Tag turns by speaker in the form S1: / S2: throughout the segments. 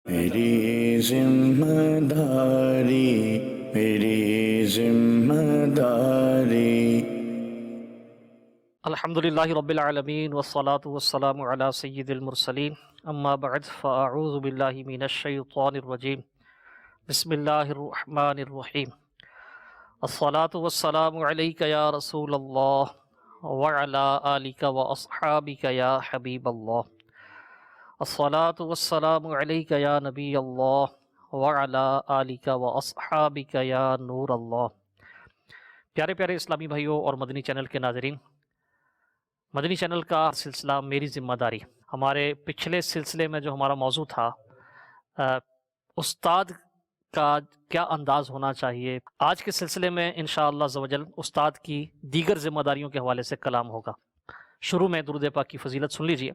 S1: میری ذمہ داری، میری ذمہ داری۔
S2: الحمدللہ رب العالمین والصلاة والسلام علی سید المرسلین، اما بعد فاعوذ باللہ من الشیطان الرجیم، بسم اللہ الرحمن الرحیم۔ الصلاة والسلام علیک یا رسول اللہ وعلی آلک واصحابک یا حبیب اللہ۔ الصلاة والسلام علیک یا نبی اللہ وعلی آلک واصحابک یا نور اللہ۔ پیارے پیارے اسلامی بھائیوں اور مدنی چینل کے ناظرین، مدنی چینل کا سلسلہ میری ذمہ داری، ہمارے پچھلے سلسلے میں جو ہمارا موضوع تھا استاد کا کیا انداز ہونا چاہیے، آج کے سلسلے میں انشاءاللہ عزوجل استاد کی دیگر ذمہ داریوں کے حوالے سے کلام ہوگا۔ شروع میں درود پاک کی فضیلت سن لیجئے۔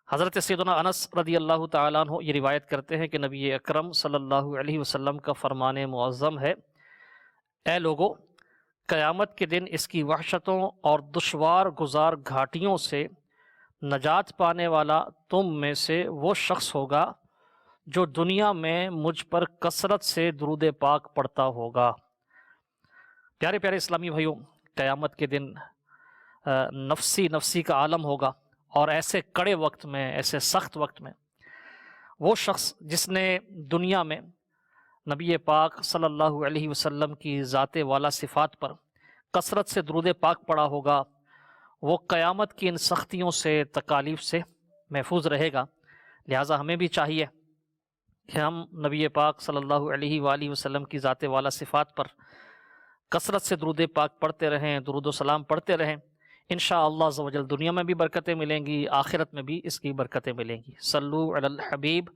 S2: حضرت سیدنا انس رضی اللہ تعالیٰ عنہ یہ روایت کرتے ہیں کہ نبی اکرم صلی اللہ علیہ وسلم کا فرمان معظم ہے، اے لوگو، قیامت کے دن اس کی وحشتوں اور دشوار گزار گھاٹیوں سے نجات پانے والا تم میں سے وہ شخص ہوگا جو دنیا میں مجھ پر کثرت سے درود پاک پڑھتا ہوگا۔ پیارے پیارے اسلامی بھائیوں، قیامت کے دن نفسی کا عالم ہوگا، اور ایسے کڑے وقت میں، ایسے سخت وقت میں وہ شخص جس نے دنیا میں نبی پاک صلی اللہ علیہ وسلم کی ذات والا صفات پر کثرت سے درود پاک پڑھا ہوگا، وہ قیامت کی ان سختیوں سے، تکالیف سے محفوظ رہے گا۔ لہٰذا ہمیں بھی چاہیے کہ ہم نبی پاک صلی اللہ علیہ وآلہ وسلم کی ذات والا صفات پر کثرت سے درود پاک پڑھتے رہیں، درود و سلام پڑھتے رہیں۔ انشاءاللہ عزوجل دنیا میں بھی برکتیں ملیں گی، آخرت میں بھی اس کی برکتیں ملیں گی۔ صلو علی الحبیب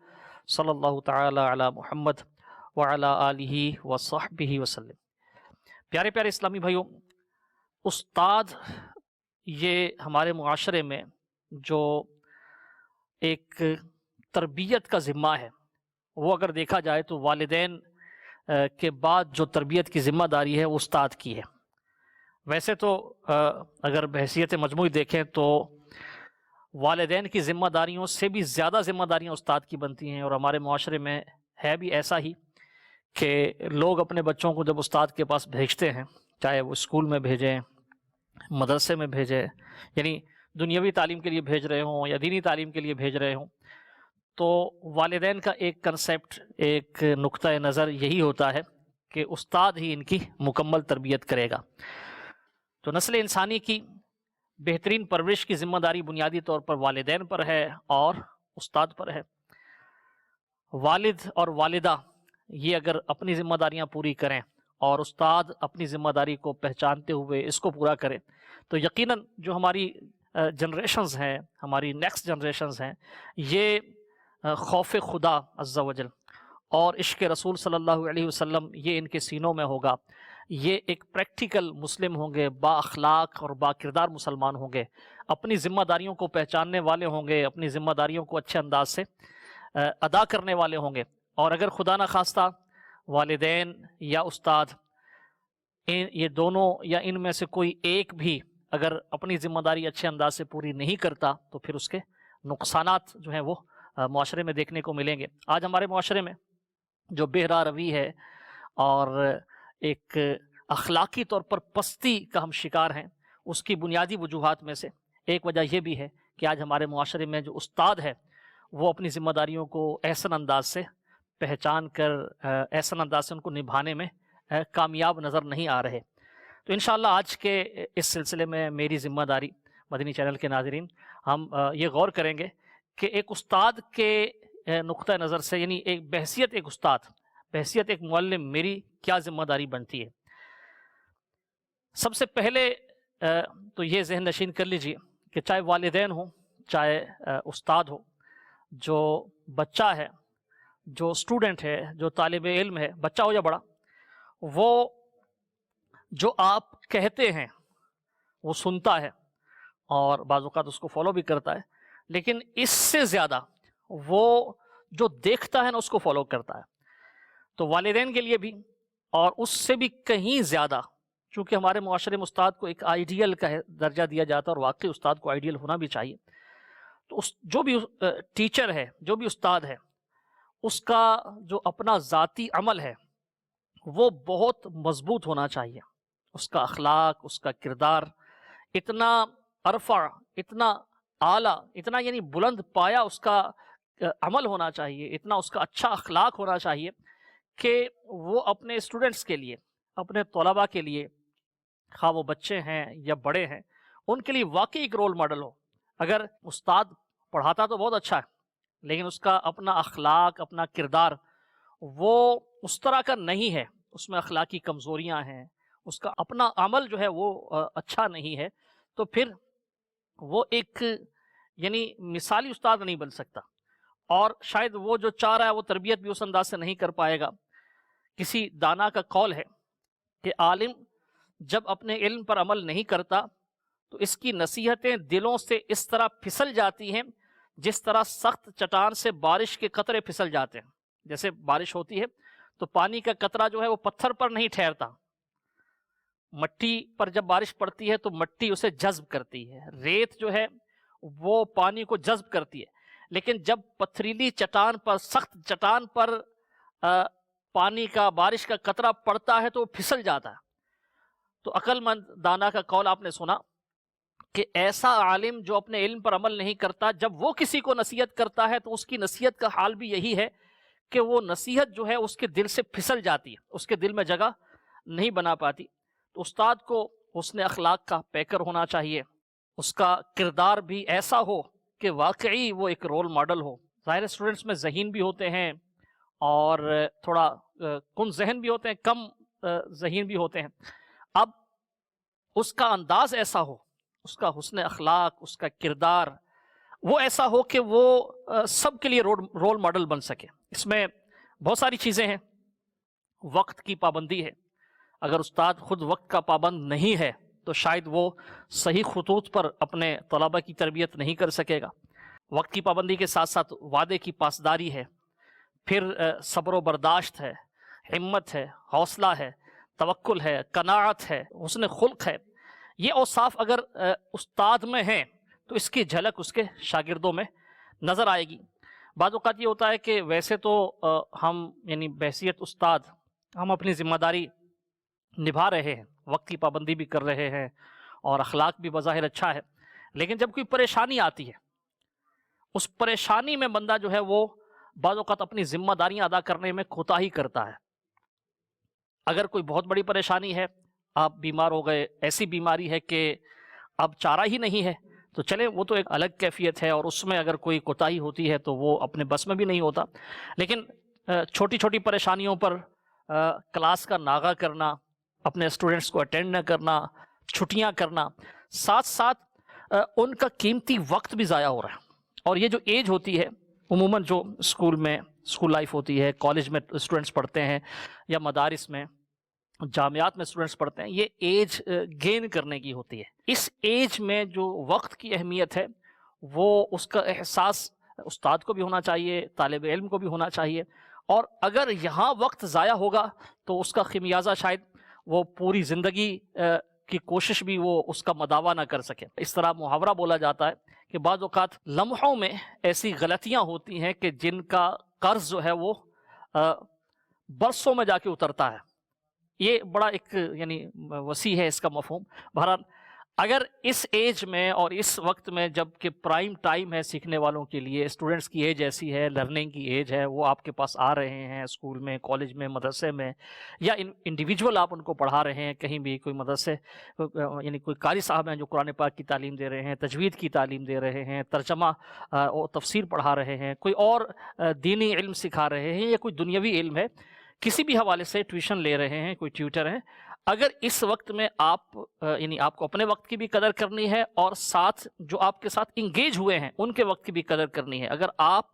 S2: صلی اللہ تعالی علی محمد وعلی آلہ وصحبہ وسلم۔ پیارے پیارے اسلامی بھائیوں، استاد یہ ہمارے معاشرے میں جو ایک تربیت کا ذمہ ہے، وہ اگر دیکھا جائے تو والدین کے بعد جو تربیت کی ذمہ داری ہے وہ استاد کی ہے۔ ویسے تو اگر بحیثیت مجموعی دیکھیں تو والدین کی ذمہ داریوں سے بھی زیادہ ذمہ داریاں استاد کی بنتی ہیں، اور ہمارے معاشرے میں ہے بھی ایسا ہی کہ لوگ اپنے بچوں کو جب استاد کے پاس بھیجتے ہیں، چاہے وہ اسکول میں بھیجیں، مدرسے میں بھیجیں، یعنی دنیاوی تعلیم کے لیے بھیج رہے ہوں یا دینی تعلیم کے لیے بھیج رہے ہوں، تو والدین کا ایک کنسیپٹ، ایک نقطہ نظر یہی ہوتا ہے کہ استاد ہی ان کی مکمل تربیت کرے گا۔ تو نسل انسانی کی بہترین پرورش کی ذمہ داری بنیادی طور پر والدین پر ہے اور استاد پر ہے۔ والد اور والدہ یہ اگر اپنی ذمہ داریاں پوری کریں اور استاد اپنی ذمہ داری کو پہچانتے ہوئے اس کو پورا کریں، تو یقیناً جو ہماری جنریشنز ہیں، ہماری نیکسٹ جنریشنز ہیں، یہ خوف خدا عز و جل اور عشق رسول صلی اللہ علیہ وسلم یہ ان کے سینوں میں ہوگا۔ یہ ایک پریکٹیکل مسلم ہوں گے، با اخلاق اور با کردار مسلمان ہوں گے، اپنی ذمہ داریوں کو پہچاننے والے ہوں گے، اپنی ذمہ داریوں کو اچھے انداز سے ادا کرنے والے ہوں گے۔ اور اگر خدا نخواستہ والدین یا استاد یہ دونوں یا ان میں سے کوئی ایک بھی اگر اپنی ذمہ داری اچھے انداز سے پوری نہیں کرتا، تو پھر اس کے نقصانات جو ہیں وہ معاشرے میں دیکھنے کو ملیں گے۔ آج ہمارے معاشرے میں جو بے راہ روی ہے اور ایک اخلاقی طور پر پستی کا ہم شکار ہیں، اس کی بنیادی وجوہات میں سے ایک وجہ یہ بھی ہے کہ آج ہمارے معاشرے میں جو استاد ہے وہ اپنی ذمہ داریوں کو احسن انداز سے پہچان کر احسن انداز سے ان کو نبھانے میں کامیاب نظر نہیں آ رہے۔ تو انشاءاللہ آج کے اس سلسلے میں میری ذمہ داری، مدنی چینل کے ناظرین، ہم یہ غور کریں گے کہ ایک استاد کے نقطہ نظر سے، یعنی ایک بحیثیت ایک استاد، بحیثیت ایک معلم، میری کیا ذمہ داری بنتی ہے۔ سب سے پہلے تو یہ ذہن نشین کر لیجئے کہ چاہے والدین ہوں، چاہے استاد ہو، جو بچہ ہے، جو اسٹوڈنٹ ہے، جو طالب علم ہے، بچہ ہو یا بڑا، وہ جو آپ کہتے ہیں وہ سنتا ہے اور بعض اوقات اس کو فالو بھی کرتا ہے، لیکن اس سے زیادہ وہ جو دیکھتا ہے نا اس کو فالو کرتا ہے۔ تو والدین کے لیے بھی اور اس سے بھی کہیں زیادہ، چونکہ ہمارے معاشرے میں استاد کو ایک آئیڈیل کا درجہ دیا جاتا ہے، اور واقعی استاد کو آئیڈیل ہونا بھی چاہیے۔ تو جو بھی ٹیچر ہے، جو بھی استاد ہے، اس کا جو اپنا ذاتی عمل ہے وہ بہت مضبوط ہونا چاہیے، اس کا اخلاق، اس کا کردار اتنا ارفع، اتنا اعلیٰ، اتنا یعنی بلند پایا اس کا عمل ہونا چاہیے، اتنا اس کا اچھا اخلاق ہونا چاہیے کہ وہ اپنے اسٹوڈنٹس کے لیے، اپنے طلباء کے لیے، خواہ وہ بچے ہیں یا بڑے ہیں، ان کے لیے واقعی ایک رول ماڈل ہو۔ اگر استاد پڑھاتا تو بہت اچھا ہے، لیکن اس کا اپنا اخلاق، اپنا کردار وہ اس طرح کا نہیں ہے، اس میں اخلاقی کمزوریاں ہیں، اس کا اپنا عمل جو ہے وہ اچھا نہیں ہے، تو پھر وہ ایک یعنی مثالی استاد نہیں بن سکتا، اور شاید وہ جو چاہ رہا ہے وہ تربیت بھی اس انداز سے نہیں کر پائے گا۔ کسی دانا کا قول ہے کہ عالم جب اپنے علم پر عمل نہیں کرتا تو اس کی نصیحتیں دلوں سے اس طرح پھسل جاتی ہیں جس طرح سخت چٹان سے بارش کے قطرے پھسل جاتے ہیں۔ جیسے بارش ہوتی ہے تو پانی کا قطرہ جو ہے وہ پتھر پر نہیں ٹھہرتا، مٹی پر جب بارش پڑتی ہے تو مٹی اسے جذب کرتی ہے، ریت جو ہے وہ پانی کو جذب کرتی ہے، لیکن جب پتھریلی چٹان پر، سخت چٹان پر پانی کا، بارش کا قطرہ پڑتا ہے تو وہ پھسل جاتا ہے۔ تو عقل مند دانا کا قول آپ نے سنا کہ ایسا عالم جو اپنے علم پر عمل نہیں کرتا، جب وہ کسی کو نصیحت کرتا ہے تو اس کی نصیحت کا حال بھی یہی ہے کہ وہ نصیحت جو ہے اس کے دل سے پھسل جاتی ہے، اس کے دل میں جگہ نہیں بنا پاتی۔ تو استاد کو حسن اخلاق کا پیکر ہونا چاہیے، اس کا کردار بھی ایسا ہو کہ واقعی وہ ایک رول ماڈل ہو۔ ظاہر اسٹوڈنٹس میں ذہین بھی ہوتے ہیں اور تھوڑا کن ذہن بھی ہوتے ہیں، کم ذہین بھی ہوتے ہیں۔ اب اس کا انداز ایسا ہو، اس کا حسن اخلاق، اس کا کردار وہ ایسا ہو کہ وہ سب کے لیے رول ماڈل بن سکے۔ اس میں بہت ساری چیزیں ہیں۔ وقت کی پابندی ہے، اگر استاد خود وقت کا پابند نہیں ہے تو شاید وہ صحیح خطوط پر اپنے طلباء کی تربیت نہیں کر سکے گا۔ وقت کی پابندی کے ساتھ ساتھ وعدے کی پاسداری ہے، پھر صبر و برداشت ہے، ہمت ہے، حوصلہ ہے، توکل ہے، قناعت ہے، حسن خلق ہے۔ یہ اوصاف اگر استاد میں ہیں تو اس کی جھلک اس کے شاگردوں میں نظر آئے گی۔ بعض اوقات یہ ہوتا ہے کہ ویسے تو ہم یعنی بحیثیت استاد ہم اپنی ذمہ داری نبھا رہے ہیں، وقت کی پابندی بھی کر رہے ہیں اور اخلاق بھی بظاہر اچھا ہے، لیکن جب کوئی پریشانی آتی ہے، اس پریشانی میں بندہ جو ہے وہ بعض اوقات اپنی ذمہ داریاں ادا کرنے میں کوتاہی کرتا ہے۔ اگر کوئی بہت بڑی پریشانی ہے، آپ بیمار ہو گئے، ایسی بیماری ہے کہ اب چارہ ہی نہیں ہے، تو چلیں وہ تو ایک الگ کیفیت ہے، اور اس میں اگر کوئی کوتاہی ہوتی ہے تو وہ اپنے بس میں بھی نہیں ہوتا۔ لیکن چھوٹی چھوٹی پریشانیوں پر کلاس کا ناغہ کرنا، اپنے اسٹوڈنٹس کو اٹینڈ نہ کرنا، چھٹیاں کرنا، ساتھ ساتھ ان کا قیمتی وقت بھی ضائع ہو رہا ہے۔ اور یہ جو ایج ہوتی ہے عموماً جو اسکول لائف ہوتی ہے، کالج میں اسٹوڈنٹس پڑھتے ہیں یا مدارس میں، جامعات میں اسٹوڈنٹس پڑھتے ہیں، یہ ایج گین کرنے کی ہوتی ہے۔ اس ایج میں جو وقت کی اہمیت ہے وہ اس کا احساس استاد کو بھی ہونا چاہیے، طالب علم کو بھی ہونا چاہیے، اور اگر یہاں وقت ضائع ہوگا تو اس کا خمیازہ شاید وہ پوری زندگی کی کوشش بھی وہ اس کا مداوع نہ کر سکے۔ اس طرح محاورہ بولا جاتا ہے کہ بعض اوقات لمحوں میں ایسی غلطیاں ہوتی ہیں کہ جن کا قرض جو ہے وہ برسوں میں جا کے اترتا ہے۔ یہ بڑا ایک یعنی وسیع ہے اس کا مفہوم۔ بہرحال اگر اس ایج میں اور اس وقت میں جب کہ پرائم ٹائم ہے سیکھنے والوں کے لیے، اسٹوڈنٹس کی ایج ایسی ہے، لرننگ کی ایج ہے، وہ آپ کے پاس آ رہے ہیں اسکول میں، کالج میں، مدرسے میں، یا انڈیویجول آپ ان کو پڑھا رہے ہیں، کہیں بھی کوئی مدرسے یعنی کوئی قاری صاحب ہیں جو قرآن پاک کی تعلیم دے رہے ہیں، تجوید کی تعلیم دے رہے ہیں، ترجمہ اور تفسیر پڑھا رہے ہیں، کوئی اور دینی علم سکھا رہے ہیں، یا کوئی دنیاوی علم ہے، کسی بھی حوالے سے ٹیوشن لے رہے ہیں، کوئی ٹیوٹر ہیں، اگر اس وقت میں آپ یعنی آپ کو اپنے وقت کی بھی قدر کرنی ہے اور ساتھ جو آپ کے ساتھ انگیج ہوئے ہیں ان کے وقت کی بھی قدر کرنی ہے۔ اگر آپ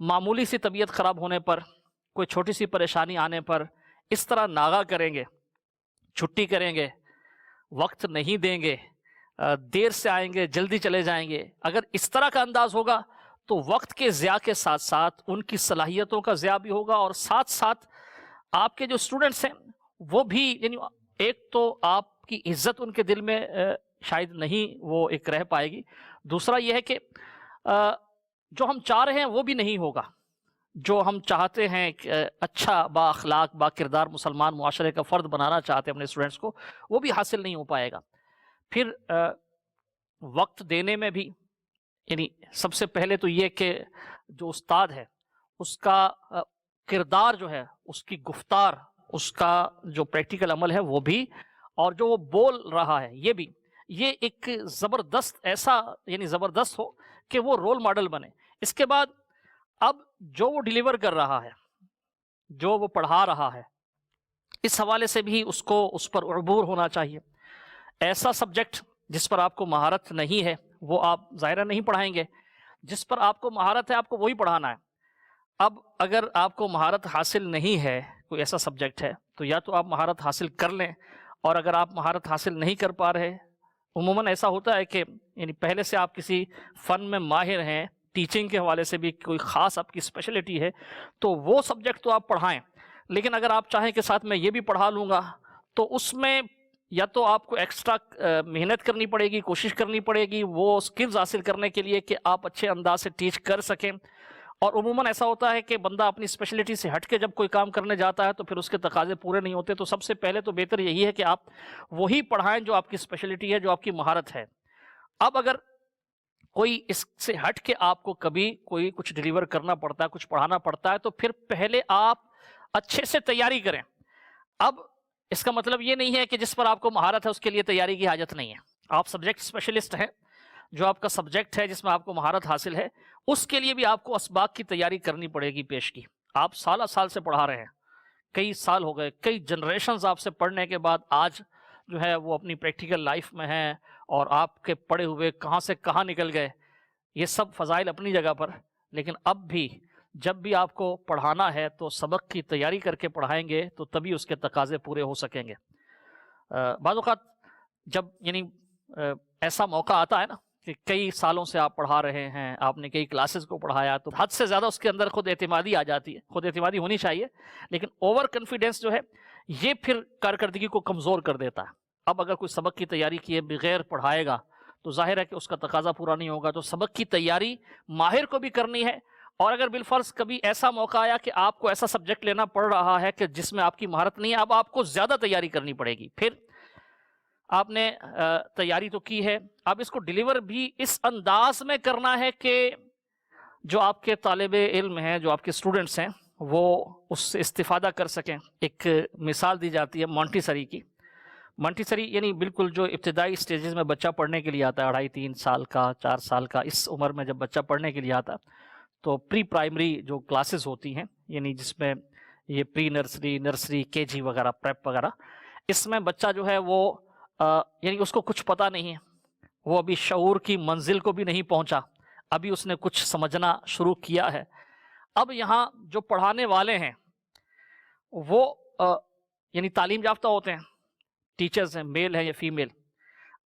S2: معمولی سی طبیعت خراب ہونے پر، کوئی چھوٹی سی پریشانی آنے پر اس طرح ناغہ کریں گے، چھٹی کریں گے، وقت نہیں دیں گے، دیر سے آئیں گے، جلدی چلے جائیں گے، اگر اس طرح کا انداز ہوگا تو وقت کے ضیاع کے ساتھ ساتھ ان کی صلاحیتوں کا ضیاع بھی ہوگا، اور ساتھ ساتھ آپ کے جو اسٹوڈنٹس ہیں وہ بھی یعنی ایک تو آپ کی عزت ان کے دل میں شاید نہیں وہ ایک رہ پائے گی، دوسرا یہ ہے کہ جو ہم چاہ رہے ہیں وہ بھی نہیں ہوگا۔ جو ہم چاہتے ہیں کہ اچھا با اخلاق با کردار مسلمان معاشرے کا فرد بنانا چاہتے ہیں اپنے اسٹوڈنٹس کو، وہ بھی حاصل نہیں ہو پائے گا۔ پھر وقت دینے میں بھی، یعنی سب سے پہلے تو یہ کہ جو استاد ہے اس کا کردار جو ہے، اس کی گفتار، اس کا جو پریکٹیکل عمل ہے وہ بھی، اور جو وہ بول رہا ہے یہ بھی، یہ ایک زبردست ایسا یعنی زبردست ہو کہ وہ رول ماڈل بنے۔ اس کے بعد اب جو وہ ڈیلیور کر رہا ہے، جو وہ پڑھا رہا ہے، اس حوالے سے بھی اس کو اس پر عبور ہونا چاہیے۔ ایسا سبجیکٹ جس پر آپ کو مہارت نہیں ہے وہ آپ ظاہرہ نہیں پڑھائیں گے، جس پر آپ کو مہارت ہے آپ کو وہی پڑھانا ہے۔ اب اگر آپ کو مہارت حاصل نہیں ہے، کوئی ایسا سبجیکٹ ہے، تو یا تو آپ مہارت حاصل کر لیں، اور اگر آپ مہارت حاصل نہیں کر پا رہے، عموماً ایسا ہوتا ہے کہ یعنی پہلے سے آپ کسی فن میں ماہر ہیں، ٹیچنگ کے حوالے سے بھی کوئی خاص آپ کی اسپیشلٹی ہے، تو وہ سبجیکٹ تو آپ پڑھائیں۔ لیکن اگر آپ چاہیں کہ ساتھ میں یہ بھی پڑھا لوں گا، تو اس میں یا تو آپ کو ایکسٹرا محنت کرنی پڑے گی، کوشش کرنی پڑے گی وہ سکلز حاصل کرنے کے لیے کہ آپ اچھے انداز سے ٹیچ کر سکیں۔ اور عموماً ایسا ہوتا ہے کہ بندہ اپنی اسپیشلٹی سے ہٹ کے جب کوئی کام کرنے جاتا ہے تو پھر اس کے تقاضے پورے نہیں ہوتے، تو سب سے پہلے تو بہتر یہی ہے کہ آپ وہی پڑھائیں جو آپ کی اسپیشلٹی ہے، جو آپ کی مہارت ہے۔ اب اگر کوئی اس سے ہٹ کے آپ کو کبھی کوئی کچھ ڈیلیور کرنا پڑتا ہے، کچھ پڑھانا پڑتا ہے، تو پھر پہلے آپ اچھے سے تیاری کریں۔ اب اس کا مطلب یہ نہیں ہے کہ جس پر آپ کو مہارت ہے اس کے لیے تیاری کی حاجت نہیں ہے۔ آپ سبجیکٹ اسپیشلسٹ ہیں، جو آپ کا سبجیکٹ ہے جس میں آپ کو مہارت حاصل ہے، اس کے لیے بھی آپ کو اسباق کی تیاری کرنی پڑے گی پیش کی۔ آپ سالہ سال سے پڑھا رہے ہیں، کئی سال ہو گئے، کئی جنریشنز آپ سے پڑھنے کے بعد آج جو ہے وہ اپنی پریکٹیکل لائف میں ہیں، اور آپ کے پڑھے ہوئے کہاں سے کہاں نکل گئے۔ یہ سب فضائل اپنی جگہ پر، لیکن اب بھی جب بھی آپ کو پڑھانا ہے تو سبق کی تیاری کر کے پڑھائیں گے تو تبھی اس کے تقاضے پورے ہو سکیں گے۔ بعض اوقات جب یعنی ایسا موقع آتا ہے نا کہ کئی سالوں سے آپ پڑھا رہے ہیں، آپ نے کئی کلاسز کو پڑھایا، تو حد سے زیادہ اس کے اندر خود اعتمادی آ جاتی ہے۔ خود اعتمادی ہونی چاہیے، لیکن اوور کانفیڈنس جو ہے یہ پھر کارکردگی کو کمزور کر دیتا ہے۔ اب اگر کوئی سبق کی تیاری کیے بغیر پڑھائے گا تو ظاہر ہے کہ اس کا تقاضا پورا نہیں ہوگا۔ تو سبق کی تیاری ماہر کو بھی کرنی ہے، اور اگر بالفرض کبھی ایسا موقع آیا کہ آپ کو ایسا سبجیکٹ لینا پڑ رہا ہے کہ جس میں آپ کی مہارت نہیں ہے، اب آپ کو زیادہ تیاری کرنی پڑے گی۔ پھر آپ نے تیاری تو کی ہے، اب اس کو ڈیلیور بھی اس انداز میں کرنا ہے کہ جو آپ کے طالب علم ہیں، جو آپ کے اسٹوڈنٹس ہیں، وہ اس سے استفادہ کر سکیں۔ ایک مثال دی جاتی ہے مونٹیسری کی۔ مونٹیسری یعنی بالکل جو ابتدائی سٹیجز میں بچہ پڑھنے کے لیے آتا ہے، 2.5-3 سال کا، 4 سال کا، اس عمر میں جب بچہ پڑھنے کے لیے آتا ہے تو پری پرائمری جو کلاسز ہوتی ہیں، یعنی جس میں یہ پری نرسری، نرسری، کے جی وغیرہ، پریپ وغیرہ، اس میں بچہ جو ہے وہ یعنی اس کو کچھ پتہ نہیں ہے، وہ ابھی شعور کی منزل کو بھی نہیں پہنچا، ابھی اس نے کچھ سمجھنا شروع کیا ہے۔ اب یہاں جو پڑھانے والے ہیں وہ یعنی تعلیم یافتہ ہوتے ہیں، ٹیچرز ہیں، میل ہیں یا فیمیل۔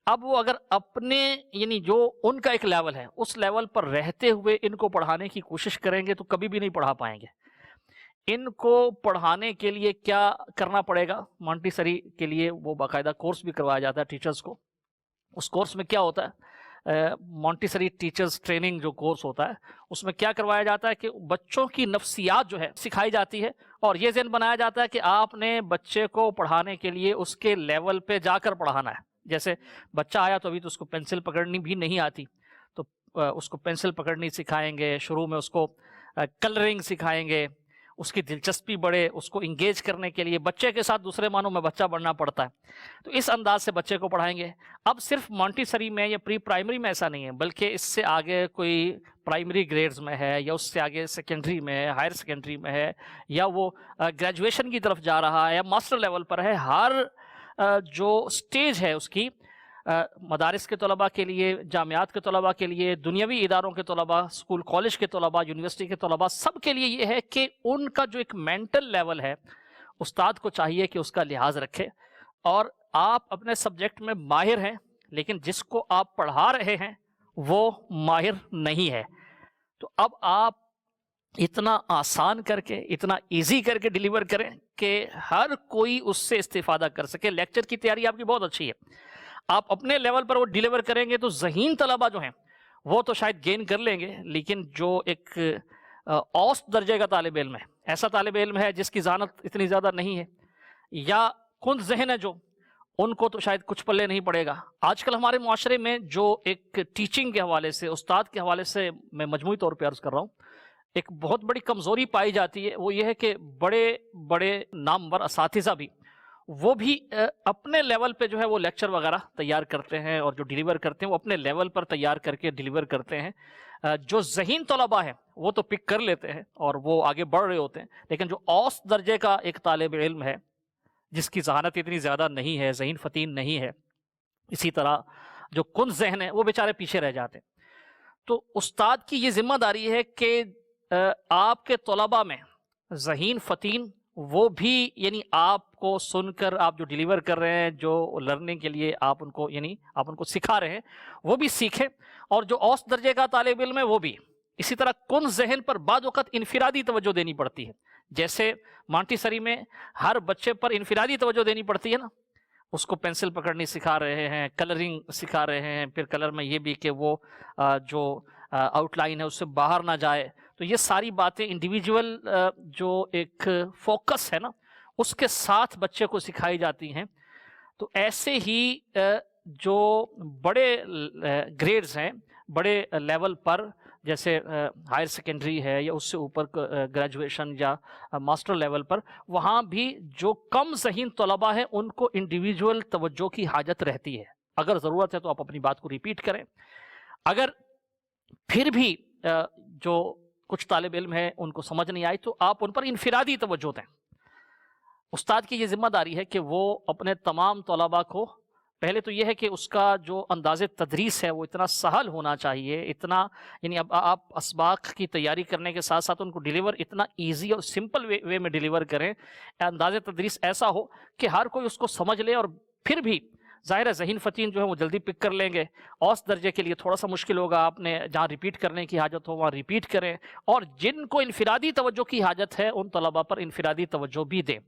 S2: اب وہ اگر اپنے یعنی جو ان کا ایک لیول ہے اس لیول پر رہتے ہوئے ان کو پڑھانے کی کوشش کریں گے تو کبھی بھی نہیں پڑھا پائیں گے۔ ان کو پڑھانے کے لیے کیا کرنا پڑے گا؟ مونٹیسری کے لیے وہ باقاعدہ کورس بھی کروایا جاتا ہے ٹیچرز کو۔ اس کورس میں کیا ہوتا ہے؟ مونٹیسری ٹیچرز ٹریننگ جو کورس ہوتا ہے اس میں کیا کروایا جاتا ہے کہ بچوں کی نفسیات جو ہے سکھائی جاتی ہے، اور یہ ذہن بنایا جاتا ہے کہ آپ نے بچے کو پڑھانے کے لیے اس کے لیول پہ جا کر پڑھانا ہے۔ جیسے بچہ آیا تو ابھی تو اس کو پینسل پکڑنی بھی نہیں آتی، تو اس کو پینسل پکڑنی سکھائیں گے، شروع میں اس کو کلرنگ سکھائیں گے، اس کی دلچسپی بڑھے، اس کو انگیج کرنے کے لیے بچے کے ساتھ دوسرے معنوں میں بچہ بننا پڑتا ہے، تو اس انداز سے بچے کو پڑھائیں گے۔ اب صرف مونٹیسری میں یا پری پرائمری میں ایسا نہیں ہے، بلکہ اس سے آگے کوئی پرائمری گریڈز میں ہے، یا اس سے آگے سیکنڈری میں ہے، ہائر سیکنڈری میں ہے، یا وہ گریجویشن کی طرف جا رہا ہے، یا ماسٹر لیول پر ہے۔ ہر جو سٹیج ہے اس کی، مدارس کے طلباء کے لیے، جامعات کے طلباء کے لیے، دنیاوی اداروں کے طلباء، اسکول کالج کے طلباء، یونیورسٹی کے طلباء، سب کے لیے یہ ہے کہ ان کا جو ایک مینٹل لیول ہے استاد کو چاہیے کہ اس کا لحاظ رکھے۔ اور آپ اپنے سبجیکٹ میں ماہر ہیں، لیکن جس کو آپ پڑھا رہے ہیں وہ ماہر نہیں ہے، تو اب آپ اتنا آسان کر کے، اتنا ایزی کر کے ڈیلیور کریں کہ ہر کوئی اس سے استفادہ کر سکے۔ لیکچر کی تیاری آپ کی بہت اچھی ہے، آپ اپنے لیول پر وہ ڈیلیور کریں گے تو ذہین طلبہ جو ہیں وہ تو شاید گین کر لیں گے، لیکن جو ایک اوسط درجے کا طالب علم ہے، ایسا طالب علم ہے جس کی ذہانت اتنی زیادہ نہیں ہے، یا کند ذہن ہے جو، ان کو تو شاید کچھ پلے نہیں پڑے گا۔ آج کل ہمارے معاشرے میں جو ایک ٹیچنگ کے حوالے سے، استاد کے حوالے سے میں مجموعی طور پہ عرض کر رہا ہوں، ایک بہت بڑی کمزوری پائی جاتی ہے، وہ یہ ہے کہ بڑے بڑے نامور اساتذہ بھی، وہ بھی اپنے لیول پہ جو ہے وہ لیکچر وغیرہ تیار کرتے ہیں، اور جو ڈیلیور کرتے ہیں وہ اپنے لیول پر تیار کر کے ڈیلیور کرتے ہیں۔ جو ذہین طلباء ہیں وہ تو پک کر لیتے ہیں اور وہ آگے بڑھ رہے ہوتے ہیں، لیکن جو اوسط درجے کا ایک طالب علم ہے جس کی ذہانت اتنی زیادہ نہیں ہے، ذہین فتین نہیں ہے، اسی طرح جو کن ذہن ہے، وہ بیچارے پیچھے رہ جاتے ہیں۔ تو استاد کی یہ ذمہ داری ہے کہ آپ کے طلباء میں ذہین فتین وہ بھی، یعنی آپ کو سن کر آپ جو ڈیلیور کر رہے ہیں، جو لرننگ کے لیے آپ ان کو، یعنی آپ ان کو سکھا رہے ہیں، وہ بھی سیکھیں، اور جو اوسط درجے کا طالب علم ہے وہ بھی اسی طرح کن ذہن پر بعض اوقات انفرادی توجہ دینی پڑتی ہے۔ جیسے مانٹی سری میں ہر بچے پر انفرادی توجہ دینی پڑتی ہے نا، اس کو پینسل پکڑنی سکھا رہے ہیں، کلرنگ سکھا رہے ہیں، پھر کلر میں یہ بھی کہ وہ جو آؤٹ لائن ہے اس سے باہر نہ جائے، تو یہ ساری باتیں انڈیویجول جو ایک فوکس ہے نا اس کے ساتھ بچے کو سکھائی جاتی ہیں۔ تو ایسے ہی جو بڑے گریڈز ہیں، بڑے لیول پر، جیسے ہائر سیکنڈری ہے یا اس سے اوپر گریجویشن یا ماسٹر لیول پر، وہاں بھی جو کم ذہین طلباء ہیں ان کو انڈیویجول توجہ کی حاجت رہتی ہے۔ اگر ضرورت ہے تو آپ اپنی بات کو ریپیٹ کریں، اگر پھر بھی جو کچھ طالب علم ہے ان کو سمجھ نہیں آئی تو آپ ان پر انفرادی توجہ دیں۔ استاد کی یہ ذمہ داری ہے کہ وہ اپنے تمام طلباء کو، پہلے تو یہ ہے کہ اس کا جو انداز تدریس ہے وہ اتنا سہل ہونا چاہیے، اتنا، یعنی اب آپ اسباق کی تیاری کرنے کے ساتھ ساتھ ان کو ڈیلیور اتنا ایزی اور سمپل وے میں ڈیلیور کریں، انداز تدریس ایسا ہو کہ ہر کوئی اس کو سمجھ لے، اور پھر بھی ظاہر ہے ذہین فتین جو ہے وہ جلدی پک کر لیں گے۔ اوسط درجے کے لیے تھوڑا سا مشکل ہوگا، آپ نے جہاں ریپیٹ کرنے کی حاجت ہو وہاں ریپیٹ کریں، اور جن کو انفرادی توجہ کی حاجت ہے ان طلباء پر انفرادی توجہ بھی دیں۔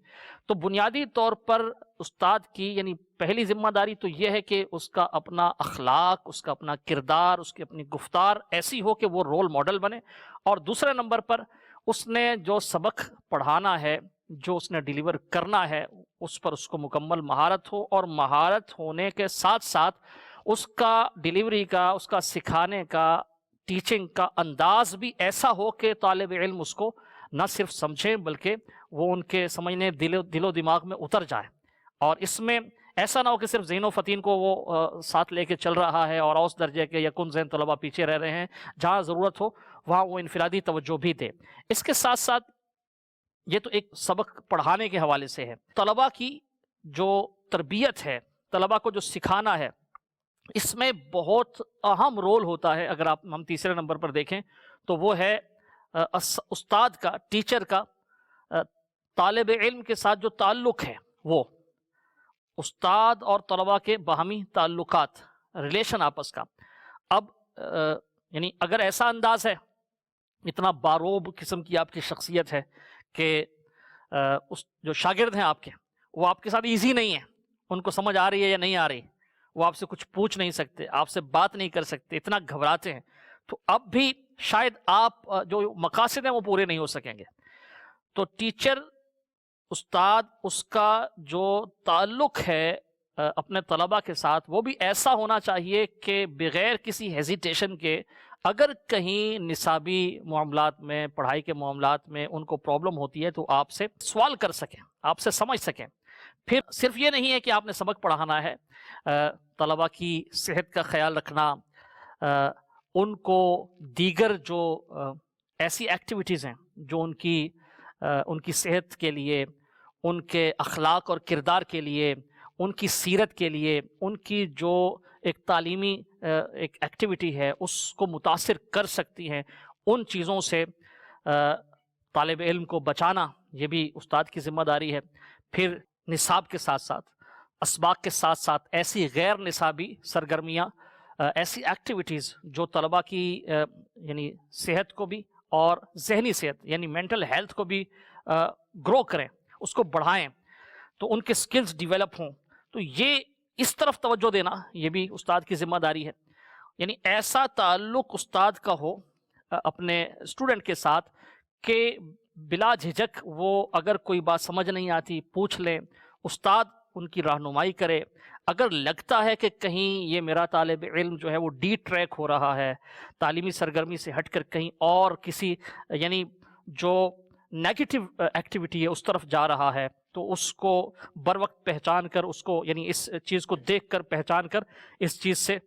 S2: تو بنیادی طور پر استاد کی یعنی پہلی ذمہ داری تو یہ ہے کہ اس کا اپنا اخلاق، اس کا اپنا کردار، اس کی اپنی گفتار ایسی ہو کہ وہ رول ماڈل بنے، اور دوسرے نمبر پر اس نے جو سبق پڑھانا ہے، جو اس نے ڈیلیور کرنا ہے، اس پر اس کو مکمل مہارت ہو، اور مہارت ہونے کے ساتھ ساتھ اس کا ڈیلیوری کا، اس کا سکھانے کا، ٹیچنگ کا انداز بھی ایسا ہو کہ طالب علم اس کو نہ صرف سمجھیں بلکہ وہ ان کے سمجھنے دل و دماغ میں اتر جائے، اور اس میں ایسا نہ ہو کہ صرف ذہین و فتین کو وہ ساتھ لے کے چل رہا ہے اور اوسط درجے کے یا کن ذہن طلباء پیچھے رہ رہے ہیں۔ جہاں ضرورت ہو وہاں وہ انفرادی توجہ بھی دے۔ اس کے ساتھ ساتھ یہ تو ایک سبق پڑھانے کے حوالے سے ہے، طلباء کی جو تربیت ہے، طلباء کو جو سکھانا ہے، اس میں بہت اہم رول ہوتا ہے۔ اگر ہم تیسرے نمبر پر دیکھیں تو وہ ہے استاد کا، ٹیچر کا طالب علم کے ساتھ جو تعلق ہے، وہ استاد اور طلباء کے باہمی تعلقات، ریلیشن آپس کا۔ اب یعنی اگر ایسا انداز ہے، اتنا باروب قسم کی آپ کی شخصیت ہے کہ جو شاگرد ہیں آپ کے، وہ آپ کے ساتھ ایزی نہیں ہے، ان کو سمجھ آ رہی ہے یا نہیں آ رہی، وہ آپ سے کچھ پوچھ نہیں سکتے، آپ سے بات نہیں کر سکتے، اتنا گھبراتے ہیں، تو اب بھی شاید آپ جو مقاصد ہیں وہ پورے نہیں ہو سکیں گے۔ تو ٹیچر، استاد، اس کا جو تعلق ہے اپنے طلباء کے ساتھ وہ بھی ایسا ہونا چاہیے کہ بغیر کسی ہیزیٹیشن کے، اگر کہیں نصابی معاملات میں، پڑھائی کے معاملات میں ان کو پرابلم ہوتی ہے تو آپ سے سوال کر سکیں، آپ سے سمجھ سکیں۔ پھر صرف یہ نہیں ہے کہ آپ نے سبق پڑھانا ہے، طلباء کی صحت کا خیال رکھنا، ان کو دیگر جو ایسی ایکٹیویٹیز ہیں جو ان کی صحت کے لیے، ان کے اخلاق اور کردار کے لیے، ان کی سیرت کے لیے، ان کی جو ایک تعلیمی ایک ایکٹیویٹی ہے اس کو متاثر کر سکتی ہیں، ان چیزوں سے طالب علم کو بچانا یہ بھی استاد کی ذمہ داری ہے۔ پھر نصاب کے ساتھ ساتھ، اسباق کے ساتھ ساتھ ایسی غیر نصابی سرگرمیاں، ایسی ایکٹیویٹیز جو طلباء کی یعنی صحت کو بھی اور ذہنی صحت یعنی مینٹل ہیلتھ کو بھی گرو کریں، اس کو بڑھائیں، تو ان کے سکلز ڈیولپ ہوں، تو یہ اس طرف توجہ دینا یہ بھی استاد کی ذمہ داری ہے۔ یعنی ایسا تعلق استاد کا ہو اپنے اسٹوڈنٹ کے ساتھ کہ بلا جھجک وہ اگر کوئی بات سمجھ نہیں آتی پوچھ لیں، استاد ان کی رہنمائی کرے۔ اگر لگتا ہے کہ کہیں یہ میرا طالب علم جو ہے وہ ڈی ٹریک ہو رہا ہے، تعلیمی سرگرمی سے ہٹ کر کہیں اور کسی یعنی جو نیگیٹو ایکٹیویٹی ہے اس طرف جا رہا ہے، تو اس کو بر وقت پہچان کر اس کو یعنی اس چیز کو دیکھ کر پہچان کر اس چیز سے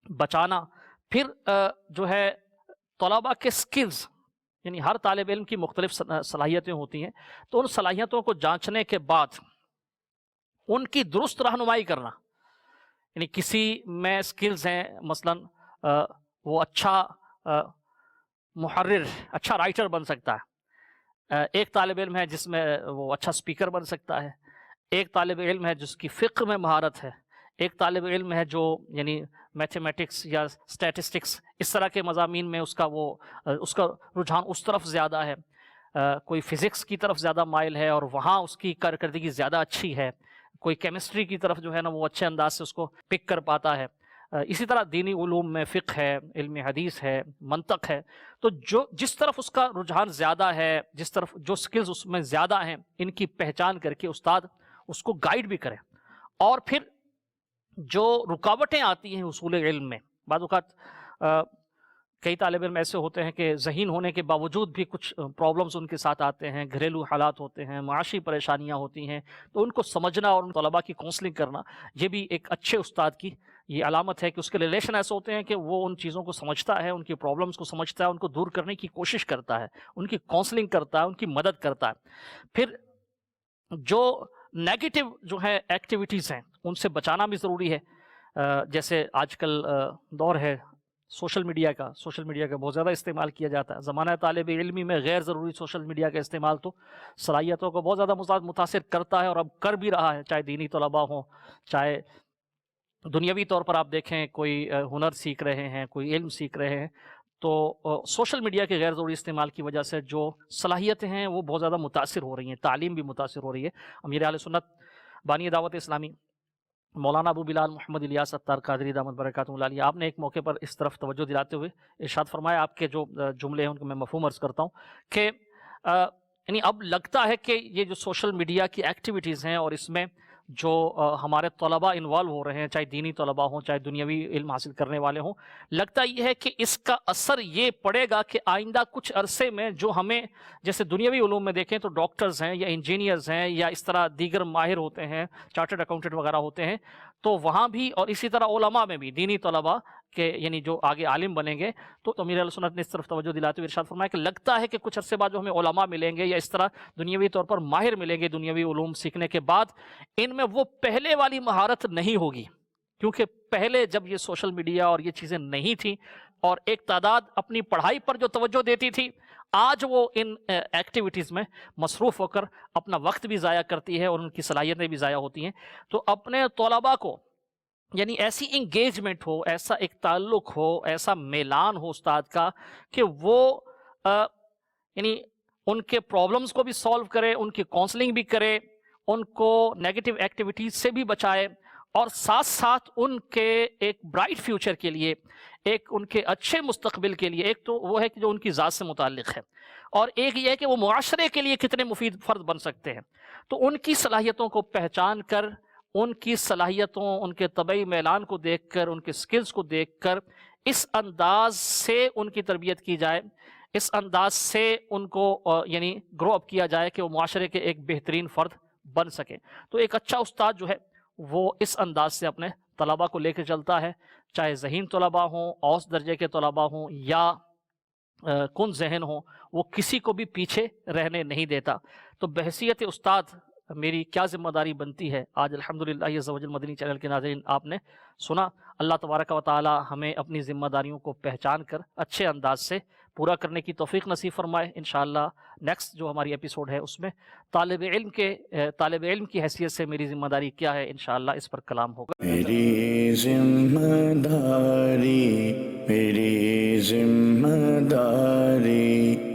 S2: بچانا۔ پھر جو ہے طلباء کے سکلز، یعنی ہر طالب علم کی مختلف صلاحیتیں ہوتی ہیں، تو ان صلاحیتوں کو جانچنے کے بعد ان کی درست رہنمائی کرنا۔ یعنی کسی میں سکلز ہیں، مثلاً وہ اچھا محرر، اچھا رائٹر بن سکتا ہے، ایک طالب علم ہے جس میں وہ اچھا سپیکر بن سکتا ہے، ایک طالب علم ہے جس کی فقہ میں مہارت ہے، ایک طالب علم ہے جو یعنی میتھمیٹکس یا اسٹیٹسٹکس اس طرح کے مضامین میں اس کا رجحان اس طرف زیادہ ہے، کوئی فزکس کی طرف زیادہ مائل ہے اور وہاں اس کی کارکردگی زیادہ اچھی ہے، کوئی کیمسٹری کی طرف جو ہے نا وہ اچھے انداز سے اس کو پک کر پاتا ہے۔ اسی طرح دینی علوم میں فقہ ہے، علم حدیث ہے، منطق ہے، تو جس طرف اس کا رجحان زیادہ ہے، جس طرف جو سکلز اس میں زیادہ ہیں، ان کی پہچان کر کے استاد اس کو گائیڈ بھی کرے۔ اور پھر جو رکاوٹیں آتی ہیں اصول علم میں، بعض اوقات کئی طالب علم ایسے ہوتے ہیں کہ ذہین ہونے کے باوجود بھی کچھ پرابلمز ان کے ساتھ آتے ہیں، گھریلو حالات ہوتے ہیں، معاشی پریشانیاں ہوتی ہیں، تو ان کو سمجھنا اور ان طلباء کی کونسلنگ کرنا یہ بھی ایک اچھے استاد کی یہ علامت ہے کہ اس کے ریلیشن ایسے ہوتے ہیں کہ وہ ان چیزوں کو سمجھتا ہے، ان کی پرابلمز کو سمجھتا ہے، ان کو دور کرنے کی کوشش کرتا ہے، ان کی کونسلنگ کرتا ہے، ان کی مدد کرتا ہے۔ پھر جو نیگیٹو جو ہے ایکٹیویٹیز ہیں ان سے بچانا بھی ضروری ہے۔ جیسے آج کل دور ہے سوشل میڈیا کا بہت زیادہ استعمال کیا جاتا ہے۔ زمانہ طالب علمی میں غیر ضروری سوشل میڈیا کا استعمال تو صلاحیتوں کو بہت زیادہ متاثر کرتا ہے اور اب کر بھی رہا ہے، چاہے دینی طلباء ہوں، چاہے دنیاوی طور پر آپ دیکھیں کوئی ہنر سیکھ رہے ہیں، کوئی علم سیکھ رہے ہیں، تو سوشل میڈیا کے غیر ضروری استعمال کی وجہ سے جو صلاحیتیں ہیں وہ بہت زیادہ متاثر ہو رہی ہیں، تعلیم بھی متاثر ہو رہی ہے۔ امیر اہل سنت بانی دعوت اسلامی مولانا ابو بلال محمد الیاس اتار قادری دامت برکاتہ العالیہ، آپ نے ایک موقع پر اس طرف توجہ دلاتے ہوئے ارشاد فرمایا، آپ کے جو جملے ہیں ان کو میں مفہوم عرض کرتا ہوں کہ یعنی اب لگتا ہے کہ یہ جو سوشل میڈیا کی ایکٹیویٹیز ہیں اور اس میں جو ہمارے طلباء انوالو ہو رہے ہیں، چاہے دینی طلباء ہوں، چاہے دنیاوی علم حاصل کرنے والے ہوں، لگتا یہ ہے کہ اس کا اثر یہ پڑے گا کہ آئندہ کچھ عرصے میں جو ہمیں جیسے دنیاوی علوم میں دیکھیں تو ڈاکٹرز ہیں یا انجینئرز ہیں یا اس طرح دیگر ماہر ہوتے ہیں، چارٹرڈ اکاؤنٹنٹ وغیرہ ہوتے ہیں، تو وہاں بھی اور اسی طرح علماء میں بھی دینی طلباء کہ یعنی جو آگے عالم بنیں گے، تو امیر اہل سنت نے اس طرف توجہ دلاتے ہوئے ارشاد فرمایا کہ لگتا ہے کہ کچھ عرصے بعد جو ہمیں علماء ملیں گے یا اس طرح دنیاوی طور پر ماہر ملیں گے دنیاوی علوم سیکھنے کے بعد، ان میں وہ پہلے والی مہارت نہیں ہوگی، کیونکہ پہلے جب یہ سوشل میڈیا اور یہ چیزیں نہیں تھیں اور ایک تعداد اپنی پڑھائی پر جو توجہ دیتی تھی، آج وہ ان ایکٹیویٹیز میں مصروف ہو کر اپنا وقت بھی ضائع کرتی ہے اور ان کی صلاحیتیں بھی ضائع ہوتی ہیں۔ تو اپنے طلباء کو یعنی ایسی انگیجمنٹ ہو، ایسا ایک تعلق ہو، ایسا میلان ہو استاد کا کہ وہ یعنی ان کے پرابلمز کو بھی سالو کرے، ان کی کونسلنگ بھی کرے، ان کو نیگیٹو ایکٹیویٹیز سے بھی بچائے، اور ساتھ ساتھ ان کے ایک برائٹ فیوچر کے لیے، ایک ان کے اچھے مستقبل کے لیے، ایک تو وہ ہے کہ جو ان کی ذات سے متعلق ہے، اور ایک یہ ہے کہ وہ معاشرے کے لیے کتنے مفید فرد بن سکتے ہیں۔ تو ان کی صلاحیتوں کو پہچان کر، ان کی صلاحیتوں، ان کے طبعی میلان کو دیکھ کر، ان کے سکلز کو دیکھ کر اس انداز سے ان کی تربیت کی جائے، اس انداز سے ان کو یعنی گرو اپ کیا جائے کہ وہ معاشرے کے ایک بہترین فرد بن سکیں۔ تو ایک اچھا استاد جو ہے وہ اس انداز سے اپنے طلباء کو لے کے چلتا ہے، چاہے ذہین طلباء ہوں، اوسط درجے کے طلباء ہوں یا کن ذہن ہوں، وہ کسی کو بھی پیچھے رہنے نہیں دیتا۔ تو بحیثیت استاد میری کیا ذمہ داری بنتی ہے؟ آج الحمدللہ عز و جل مدنی چینل کے ناظرین آپ نے سنا، اللہ تبارک و تعالی ہمیں اپنی ذمہ داریوں کو پہچان کر اچھے انداز سے پورا کرنے کی توفیق نصیب فرمائے۔ انشاءاللہ نیکسٹ جو ہماری ایپیسوڈ ہے اس میں طالب علم کی حیثیت سے میری ذمہ داری کیا ہے، انشاءاللہ اس پر کلام ہوگا۔
S1: میری ذمہ داری